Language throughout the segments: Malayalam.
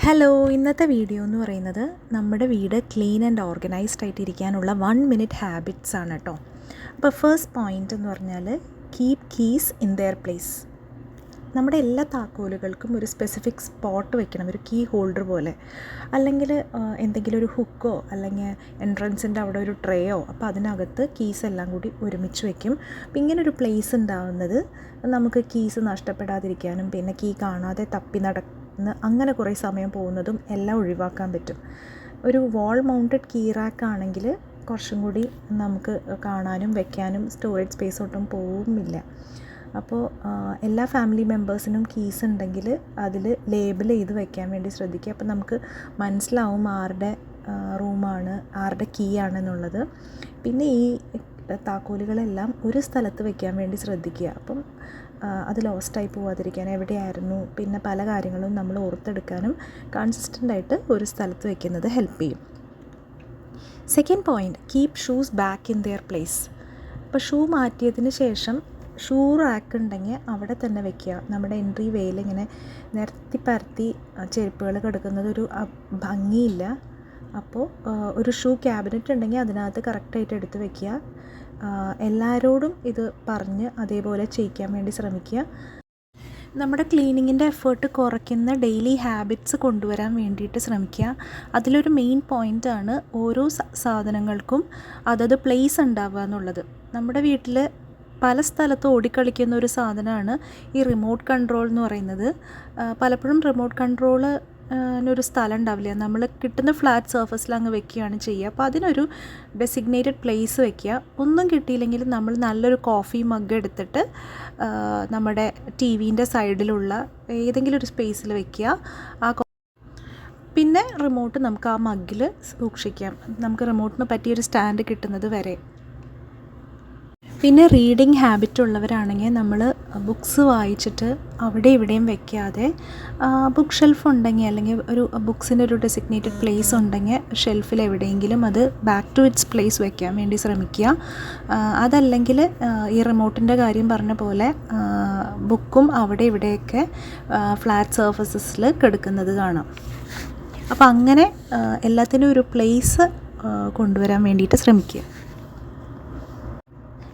ഹലോ, ഇന്നത്തെ വീഡിയോ എന്ന് പറയുന്നത് നമ്മുടെ വീട് ക്ലീൻ ആൻഡ് ഓർഗനൈസ്ഡ് ആയിട്ട് ഇരിക്കാനുള്ള 1 മിനിറ്റ് ഹാബിറ്റ്സ് ആണ് കേട്ടോ. അപ്പോൾ ഫസ്റ്റ് പോയിൻ്റ് എന്ന് പറഞ്ഞാൽ keep keys in there place. നമ്മുടെ എല്ലാ താക്കോലുകൾക്കും ഒരു സ്പെസിഫിക് സ്പോട്ട് വെക്കണം, ഒരു കീ ഹോൾഡർ പോലെ. അല്ലെങ്കിൽ എന്തെങ്കിലും ഒരു ഹുക്കോ അല്ലെങ്കിൽ എൻട്രൻസിൻ്റെ അവിടെ ഒരു ട്രേയോ, അപ്പോൾ അതിനകത്ത് കീസ് എല്ലാം കൂടി ഒരുമിച്ച് വെക്കും. അപ്പോൾ ഇങ്ങനൊരു പ്ലേസ് ഉണ്ടാവുന്നത് നമുക്ക് കീസ് നഷ്ടപ്പെടാതിരിക്കാനും പിന്നെ കീ കാണാതെ തപ്പി അങ്ങനെ കുറേ സമയം പോകുന്നതും എല്ലാം ഒഴിവാക്കാൻ പറ്റും. ഒരു വാൾ മൗണ്ടഡ് കീ റാക്ക് ആണെങ്കിൽ കുറച്ചും കൂടി നമുക്ക് കാണാനും വെക്കാനും സ്റ്റോറേജ് സ്പേസ് ഒട്ടും പോവുമില്ല. അപ്പോൾ എല്ലാ ഫാമിലി മെമ്പേഴ്സിനും കീസ് ഉണ്ടെങ്കിൽ അതിൽ ലേബൽ ചെയ്ത് വെക്കാൻ വേണ്ടി ശ്രദ്ധിക്കുക. അപ്പോൾ നമുക്ക് മനസ്സിലാവും ആരുടെ റൂമാണ്, ആരുടെ കീ ആണെന്നുള്ളത്. പിന്നെ ഈ താക്കോലുകളെല്ലാം ഒരു സ്ഥലത്ത് വെക്കാൻ വേണ്ടി ശ്രദ്ധിക്കുക. അപ്പം അത് ലോസ്റ്റായി പോവാതിരിക്കാൻ എവിടെയായിരുന്നു, പിന്നെ പല കാര്യങ്ങളും നമ്മൾ ഓർത്തെടുക്കാനും കൺസിസ്റ്റൻ്റായിട്ട് ഒരു സ്ഥലത്ത് വെക്കുന്നത് ഹെൽപ്പ് ചെയ്യും. Second point, keep shoes back in there place. അപ്പോൾ ഷൂ മാറ്റിയതിന് ശേഷം ഷൂ റാക്ക് ഉണ്ടെങ്കിൽ അവിടെ തന്നെ വെക്കുക. നമ്മുടെ എൻട്രി വേയിൽ ഇങ്ങനെ നിരത്തി പരത്തി ചെരുപ്പുകൾ കിടക്കുന്നത് ഒരു ഭംഗിയില്ല. അപ്പോൾ ഒരു ഷൂ ക്യാബിനറ്റ് ഉണ്ടെങ്കിൽ അതിനകത്ത് കറക്റ്റായിട്ട് എടുത്ത് വെക്കുക. എല്ലാവരോടും ഇത് പറഞ്ഞ് അതേപോലെ ചെയ്യിക്കാൻ വേണ്ടി ശ്രമിക്കുക. നമ്മുടെ ക്ലീനിങ്ങിൻ്റെ എഫേർട്ട് കുറയ്ക്കുന്ന ഡെയിലി ഹാബിറ്റ്സ് കൊണ്ടുവരാൻ വേണ്ടിയിട്ട് ശ്രമിക്കുക. അതിലൊരു മെയിൻ പോയിൻ്റാണ് ഓരോ സാധനങ്ങൾക്കും അതത് പ്ലേസ് ഉണ്ടാവുക എന്നുള്ളത്. നമ്മുടെ വീട്ടിൽ പല സ്ഥലത്തും ഓടിക്കളിക്കുന്ന ഒരു സാധനമാണ് ഈ റിമോട്ട് കൺട്രോൾ എന്ന് പറയുന്നത്. പലപ്പോഴും റിമോട്ട് കൺട്രോള് ഒരു സ്ഥലം ഉണ്ടാവില്ല, നമ്മൾ കിട്ടുന്ന ഫ്ലാറ്റ് സർഫസിൽ അങ്ങ് വെക്കുകയാണ് ചെയ്യുക. അപ്പോൾ അതിനൊരു ഡെസിഗ്നേറ്റഡ് പ്ലേസ് വെക്കുക. ഒന്നും കിട്ടിയില്ലെങ്കിൽ നമ്മൾ നല്ലൊരു കോഫി മഗ് എടുത്തിട്ട് നമ്മുടെ ടി വിൻ്റെ സൈഡിലുള്ള ഏതെങ്കിലും ഒരു സ്പേസിൽ വെക്കുക. പിന്നെ റിമോട്ട് നമുക്ക് ആ മഗ്ഗിൽ സൂക്ഷിക്കാം, നമുക്ക് റിമോട്ടിന് പറ്റിയൊരു സ്റ്റാൻഡ് കിട്ടുന്നത് വരെ. പിന്നെ റീഡിങ് ഹാബിറ്റ് ഉള്ളവരാണെങ്കിൽ നമ്മൾ ബുക്സ് വായിച്ചിട്ട് അവിടെ ഇവിടെയും വെക്കാതെ ബുക്ക് ഷെൽഫ് ഉണ്ടെങ്കിൽ അല്ലെങ്കിൽ ഒരു ബുക്സിൻ്റെ ഒരു ഡെസിഗ്നേറ്റഡ് പ്ലേസ് ഉണ്ടെങ്കിൽ ഷെൽഫിൽ എവിടെയെങ്കിലും അത് ബാക്ക് ടു ഇറ്റ്സ് പ്ലേസ് വെക്കാൻ വേണ്ടി ശ്രമിക്കുക. അതല്ലെങ്കിൽ ഈ റിമോട്ടിൻ്റെ കാര്യം പറഞ്ഞ പോലെ ബുക്കും അവിടെ ഇവിടെയൊക്കെ ഫ്ലാറ്റ് സർഫസസിൽ കിടക്കുന്നത് കാണാം. അപ്പോൾ അങ്ങനെ എല്ലാത്തിനും ഒരു പ്ലേസ് കൊണ്ടുവരാൻ വേണ്ടിയിട്ട് ശ്രമിക്കുക.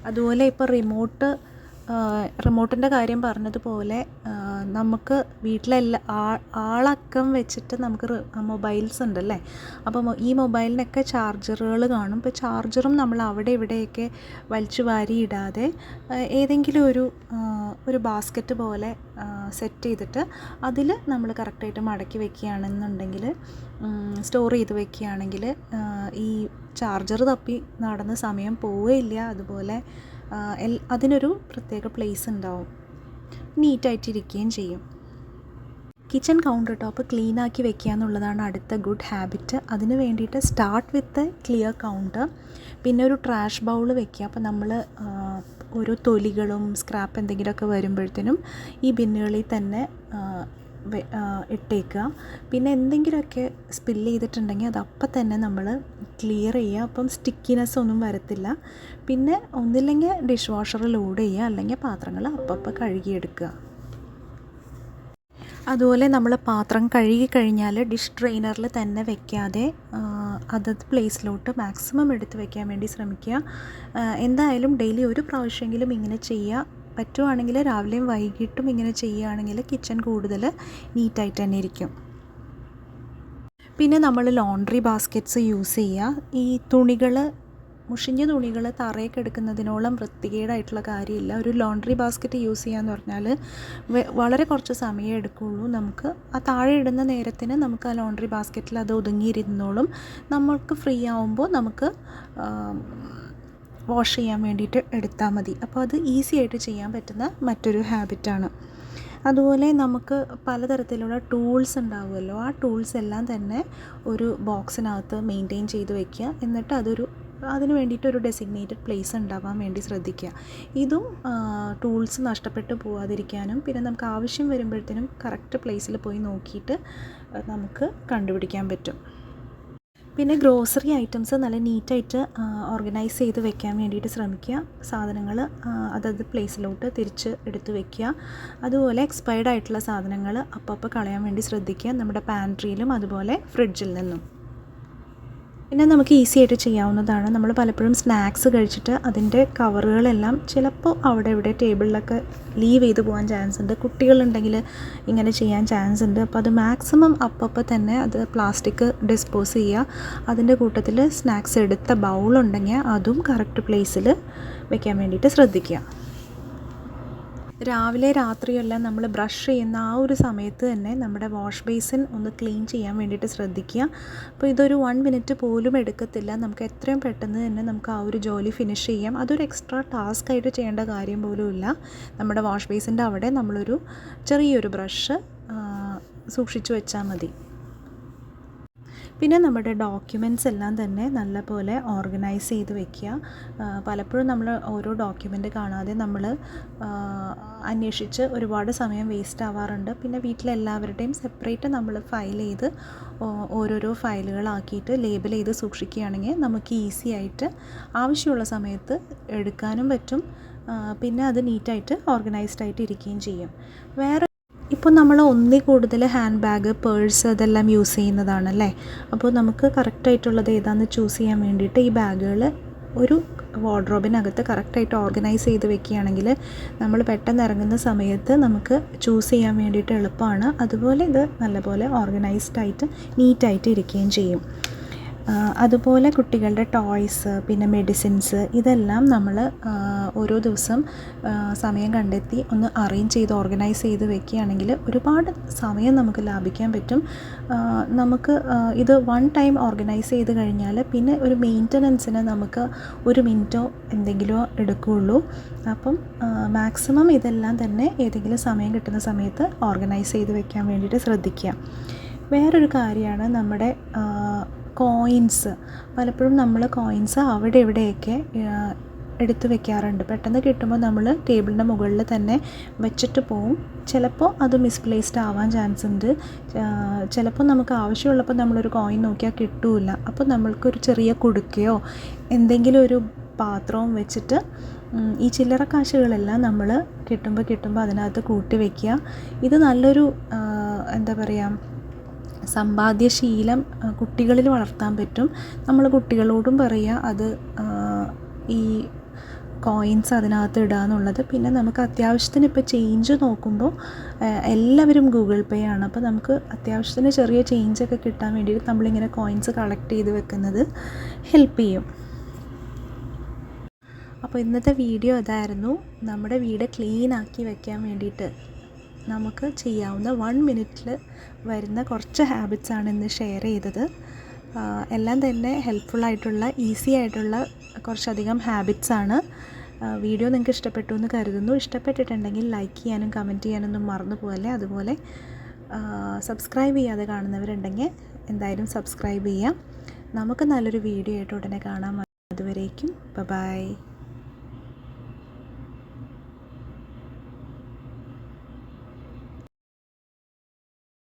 അതുപോലെ ഇപ്പോൾ റിമോട്ടിൻ്റെ കാര്യം പറഞ്ഞതുപോലെ നമുക്ക് ആളക്കം വെച്ചിട്ട് നമുക്ക് മൊബൈൽസ് ഉണ്ടല്ലേ. അപ്പോൾ ഈ മൊബൈലിനൊക്കെ ചാർജറുകൾ കാണും. ഇപ്പോൾ ചാർജറും നമ്മൾ അവിടെ ഇവിടെയൊക്കെ വലിച്ചു വാരി ഇടാതെ ഏതെങ്കിലും ഒരു ബാസ്ക്കറ്റ് പോലെ സെറ്റ് ചെയ്തിട്ട് അതിൽ നമ്മൾ കറക്റ്റായിട്ട് മടക്കി വെക്കുകയാണെന്നുണ്ടെങ്കിൽ, സ്റ്റോർ ചെയ്ത് വെക്കുകയാണെങ്കിൽ ഈ ചാർജർ തപ്പി നടന്ന സമയം പോവുകയില്ല. അതുപോലെ അതിനൊരു പ്രത്യേക പ്ലേസ് ഉണ്ടാവും, നീറ്റായിട്ടിരിക്കുകയും ചെയ്യും. കിച്ചൺ കൗണ്ടർ ടോപ്പ് ക്ലീനാക്കി വെക്കുക എന്നുള്ളതാണ് അടുത്ത ഗുഡ് ഹാബിറ്റ്. അതിന് വേണ്ടിയിട്ട് സ്റ്റാർട്ട് വിത്ത് ക്ലിയർ കൗണ്ടർ. പിന്നെ ഒരു ട്രാഷ് ബൗൾ വെക്കുക. അപ്പോൾ നമ്മൾ ഓരോ തൊലികളും സ്ക്രാപ്പ് എന്തെങ്കിലുമൊക്കെ വരുമ്പോഴത്തേനും ഈ ബിന്നുകളിൽ തന്നെ ഇട്ടേക്കുക. പിന്നെ എന്തെങ്കിലുമൊക്കെ സ്പില്ല് ചെയ്തിട്ടുണ്ടെങ്കിൽ അത് അപ്പം തന്നെ നമ്മൾ ക്ലിയർ ചെയ്യുക. അപ്പം സ്റ്റിക്കിനെസ് ഒന്നും വരത്തില്ല. പിന്നെ ഒന്നില്ലെങ്കിൽ ഡിഷ് വാഷർ ലോഡ് ചെയ്യുക, അല്ലെങ്കിൽ പാത്രങ്ങൾ അപ്പം കഴുകിയെടുക്കുക. അതുപോലെ നമ്മൾ പാത്രം കഴുകി കഴിഞ്ഞാൽ ഡിഷ് ഡ്രെയിനറിൽ തന്നെ വെക്കാതെ അതത് പ്ലേസിലോട്ട് മാക്സിമം എടുത്ത് വെക്കാൻ വേണ്ടി ശ്രമിക്കുക. എന്തായാലും ഡെയിലി ഒരു പ്രാവശ്യമെങ്കിലും ഇങ്ങനെ ചെയ്യുക. പറ്റുവാണെങ്കിൽ രാവിലെയും വൈകിട്ടും ഇങ്ങനെ ചെയ്യുകയാണെങ്കിൽ കിച്ചൺ കൂടുതൽ നീറ്റായിട്ട് തന്നെ ഇരിക്കും. പിന്നെ നമ്മൾ ലോണ്ട്രി ബാസ്ക്കറ്റ്സ് യൂസ് ചെയ്യുക. ഈ മുഷിഞ്ഞ തുണികൾ തറയിൽ കിടക്കുന്നതിനോളം വൃത്തികേടായിട്ടുള്ള കാര്യമില്ല. ഒരു ലോണ്ട്രി ബാസ്ക്കറ്റ് യൂസ് ചെയ്യാന്ന് പറഞ്ഞാൽ വളരെ കുറച്ച് സമയം എടുക്കുകയുള്ളൂ. നമുക്ക് ആ താഴെ ഇടുന്ന നേരത്തിന് നമുക്ക് ആ ലോണ്ട്രി ബാസ്ക്കറ്റിൽ അത് ഒതുങ്ങിയിരുന്നോളും. നമ്മൾക്ക് ഫ്രീ ആവുമ്പോൾ നമുക്ക് വാഷ് ചെയ്യാൻ വേണ്ടിയിട്ട് എടുത്താൽ മതി. അപ്പോൾ അത് ഈസി ആയിട്ട് ചെയ്യാൻ പറ്റുന്ന മറ്റൊരു ഹാബിറ്റാണ്. അതുപോലെ നമുക്ക് പലതരത്തിലുള്ള ടൂൾസ് ഉണ്ടാവുമല്ലോ, ആ ടൂൾസ് എല്ലാം തന്നെ ഒരു ബോക്സിനകത്ത് മെയിൻറ്റെയിൻ ചെയ്ത് വയ്ക്കുക. എന്നിട്ട് അതിന് വേണ്ടിയിട്ടൊരു ഡെസിഗ്നേറ്റഡ് പ്ലേസ് ഉണ്ടാവാൻ വേണ്ടി ശ്രദ്ധിക്കുക. ഇതും ടൂൾസ് നഷ്ടപ്പെട്ടു പോകാതിരിക്കാനും പിന്നെ നമുക്ക് ആവശ്യം വരുമ്പോഴത്തേനും കറക്റ്റ് പ്ലേസിൽ പോയി നോക്കിയിട്ട് നമുക്ക് കണ്ടുപിടിക്കാൻ പറ്റും. പിന്നെ ഗ്രോസറി ഐറ്റംസ് നല്ല നീറ്റായിട്ട് ഓർഗനൈസ് ചെയ്ത് വെക്കാൻ വേണ്ടിയിട്ട് ശ്രമിക്കുക. സാധനങ്ങൾ അതത് പ്ലേസിലോട്ട് തിരിച്ച് എടുത്ത് വെക്കുക. അതുപോലെ എക്സ്പയർഡ് ആയിട്ടുള്ള സാധനങ്ങൾ അപ്പോൾ കളയാൻ വേണ്ടി ശ്രദ്ധിക്കുക, നമ്മുടെ പാൻട്രിയിലും അതുപോലെ ഫ്രിഡ്ജിൽ നിന്നും. പിന്നെ നമുക്ക് ഈസി ആയിട്ട് ചെയ്യാവുന്നതാണ്. നമ്മൾ പലപ്പോഴും സ്നാക്സ് കഴിച്ചിട്ട് അതിൻ്റെ കവറുകളെല്ലാം ചിലപ്പോൾ അവിടെ ഇവിടെ ടേബിളിലൊക്കെ ലീവ് ചെയ്ത് പോകാൻ ചാൻസ് ഉണ്ട്. കുട്ടികളുണ്ടെങ്കിൽ ഇങ്ങനെ ചെയ്യാൻ ചാൻസ് ഉണ്ട്. അപ്പോൾ അത് മാക്സിമം അപ്പോൾ തന്നെ അത് പ്ലാസ്റ്റിക് ഡിസ്പോസ് ചെയ്യുക. അതിൻ്റെ കൂട്ടത്തിൽ സ്നാക്സ് എടുത്ത ബൗളുണ്ടെങ്കിൽ അതും കറക്റ്റ് പ്ലേസിൽ വെക്കാൻ വേണ്ടിയിട്ട് ശ്രദ്ധിക്കുക. രാവിലെ രാത്രിയെല്ലാം നമ്മൾ ബ്രഷ് ചെയ്യുന്ന ആ ഒരു സമയത്ത് തന്നെ നമ്മുടെ വാഷ് ബേസിൻ ഒന്ന് ക്ലീൻ ചെയ്യാൻ വേണ്ടിയിട്ട് ശ്രദ്ധിക്കുക. അപ്പോൾ ഇതൊരു 1 മിനിറ്റ് പോലും എടുക്കത്തില്ല. നമുക്ക് എത്രയും പെട്ടെന്ന് തന്നെ നമുക്ക് ആ ഒരു ജോലി ഫിനിഷ് ചെയ്യാം. അതൊരു എക്സ്ട്രാ ടാസ്ക് ആയിട്ട് ചെയ്യേണ്ട കാര്യം പോലും ഇല്ല. നമ്മുടെ വാഷ് ബേസിൻ്റെ അവിടെ നമ്മളൊരു ചെറിയൊരു ബ്രഷ് സൂക്ഷിച്ചു വെച്ചാൽ മതി. പിന്നെ നമ്മുടെ ഡോക്യുമെൻറ്റ്സ് എല്ലാം തന്നെ നല്ലപോലെ ഓർഗനൈസ് ചെയ്ത് വെക്കുക. പലപ്പോഴും നമ്മൾ ഓരോ ഡോക്യുമെൻ്റ് കാണാതെ നമ്മൾ അന്വേഷിച്ച് ഒരുപാട് സമയം വേസ്റ്റ് ആവാറുണ്ട്. പിന്നെ വീട്ടിലെല്ലാവരുടെയും സെപ്പറേറ്റ് നമ്മൾ ഫയൽ ചെയ്ത് ഓരോരോ ഫയലുകളാക്കിയിട്ട് ലേബൽ ചെയ്ത് സൂക്ഷിക്കുകയാണെങ്കിൽ നമുക്ക് ഈസി ആയിട്ട് ആവശ്യമുള്ള സമയത്ത് എടുക്കാനും പറ്റും. പിന്നെ അത് നീറ്റായിട്ട് ഓർഗനൈസ്ഡ് ആയിട്ട് ഇരിക്കുകയും ചെയ്യും. ഇപ്പോൾ നമ്മൾ ഒന്നിൽ കൂടുതൽ ഹാൻഡ് ബാഗ്, പേഴ്സ് അതെല്ലാം യൂസ് ചെയ്യുന്നതാണല്ലേ. അപ്പോൾ നമുക്ക് കറക്റ്റായിട്ടുള്ളത് ഏതാണെന്ന് ചൂസ് ചെയ്യാൻ വേണ്ടിയിട്ട് ഈ ബാഗുകൾ ഒരു വാർഡ്രോബിനകത്ത് കറക്റ്റായിട്ട് ഓർഗനൈസ് ചെയ്ത് വെക്കുകയാണെങ്കിൽ നമ്മൾ പെട്ടെന്ന് ഇറങ്ങുന്ന സമയത്ത് നമുക്ക് ചൂസ് ചെയ്യാൻ വേണ്ടിയിട്ട് എളുപ്പമാണ്. അതുപോലെ ഇത് നല്ലപോലെ ഓർഗനൈസ്ഡ് ആയിട്ട് നീറ്റായിട്ട് ഇരിക്കുകയും ചെയ്യും. അതുപോലെ കുട്ടികളുടെ ടോയ്സ്, പിന്നെ മെഡിസിൻസ് ഇതെല്ലാം നമ്മൾ ഓരോ ദിവസം സമയം കണ്ടെത്തി ഒന്ന് അറേഞ്ച് ചെയ്ത് ഓർഗനൈസ് ചെയ്ത് വെക്കുകയാണെങ്കിൽ ഒരുപാട് സമയം നമുക്ക് ലാഭിക്കാൻ പറ്റും. നമുക്ക് ഇത് 1 ടൈം ഓർഗനൈസ് ചെയ്ത് കഴിഞ്ഞാൽ പിന്നെ ഒരു മെയിൻ്റനൻസിന് നമുക്ക് 1 മിനിറ്റോ എന്തെങ്കിലുമോ എടുക്കുകയുള്ളൂ. അപ്പം മാക്സിമം ഇതെല്ലാം തന്നെ ഏതെങ്കിലും സമയം കിട്ടുന്ന സമയത്ത് ഓർഗനൈസ് ചെയ്ത് വെക്കാൻ വേണ്ടിയിട്ട് ശ്രദ്ധിക്കുക. വേറൊരു കാര്യമാണ് നമ്മുടെ കോയിൻസ്. പലപ്പോഴും നമ്മൾ കോയിൻസ് അവിടെ ഇവിടെയൊക്കെ എടുത്ത് വെക്കാറുണ്ട്. പെട്ടെന്ന് കിട്ടുമ്പോൾ നമ്മൾ ടേബിളിൻ്റെ മുകളിൽ തന്നെ വെച്ചിട്ട് പോവും. ചിലപ്പോൾ അത് മിസ്പ്ലേസ്ഡ് ആവാൻ ചാൻസ് ഉണ്ട്. ചിലപ്പോൾ നമുക്ക് ആവശ്യമുള്ളപ്പോൾ നമ്മളൊരു കോയിൻ നോക്കിയാൽ കിട്ടില്ല. അപ്പോൾ നമ്മൾക്കൊരു ചെറിയ കുടുക്കയോ എന്തെങ്കിലും ഒരു പാത്രവും വെച്ചിട്ട് ഈ ചില്ലറ കാശുകളെല്ലാം നമ്മൾ കിട്ടുമ്പോൾ അതിനകത്ത് കൂട്ടി വയ്ക്കുക. ഇത് നല്ലൊരു എന്താ പറയുക, സമ്പാദ്യശീലം കുട്ടികളിൽ വളർത്താൻ പറ്റും. നമ്മൾ കുട്ടികളോടും പറയുക അത് ഈ കോയിൻസ് അതിനകത്ത് ഇടുക എന്നുള്ളത്. പിന്നെ നമുക്ക് അത്യാവശ്യത്തിന് ഇപ്പോൾ ചേഞ്ച് നോക്കുമ്പോൾ എല്ലാവരും ഗൂഗിൾ പേ ആണ്. അപ്പോൾ നമുക്ക് അത്യാവശ്യത്തിന് ചെറിയ ചേഞ്ചൊക്കെ കിട്ടാൻ വേണ്ടിയിട്ട് നമ്മളിങ്ങനെ കോയിൻസ് കളക്ട് ചെയ്ത് വെക്കുന്നത് ഹെൽപ്പ് ചെയ്യും. അപ്പോൾ ഇന്നത്തെ വീഡിയോ അതായിരുന്നു. നമ്മുടെ വീട് ക്ലീൻ ആക്കി വെക്കാൻ വേണ്ടിയിട്ട് നമുക്ക് ചെയ്യാവുന്ന 1 മിനിറ്റിൽ വരുന്ന കുറച്ച് ഹാബിറ്റ്സാണ് ഇന്ന് ഷെയർ ചെയ്തത്. എല്ലാം തന്നെ ഹെൽപ്ഫുള്ളായിട്ടുള്ള ഈസി ആയിട്ടുള്ള കുറച്ചധികം ഹാബിറ്റ്സാണ്. വീഡിയോ നിങ്ങൾക്ക് ഇഷ്ടപ്പെട്ടു എന്ന് കരുതുന്നു. ഇഷ്ടപ്പെട്ടിട്ടുണ്ടെങ്കിൽ ലൈക്ക് ചെയ്യാനും കമൻറ്റ് ചെയ്യാനൊന്നും മറന്നു പോകല്ലേ. അതുപോലെ സബ്സ്ക്രൈബ് ചെയ്യാതെ കാണുന്നവരുണ്ടെങ്കിൽ എന്തായാലും സബ്സ്ക്രൈബ് ചെയ്യാം. നമുക്ക് നല്ലൊരു വീഡിയോ ആയിട്ട് ഉടനെ കാണാം. അതുവരേക്കും ബൈ.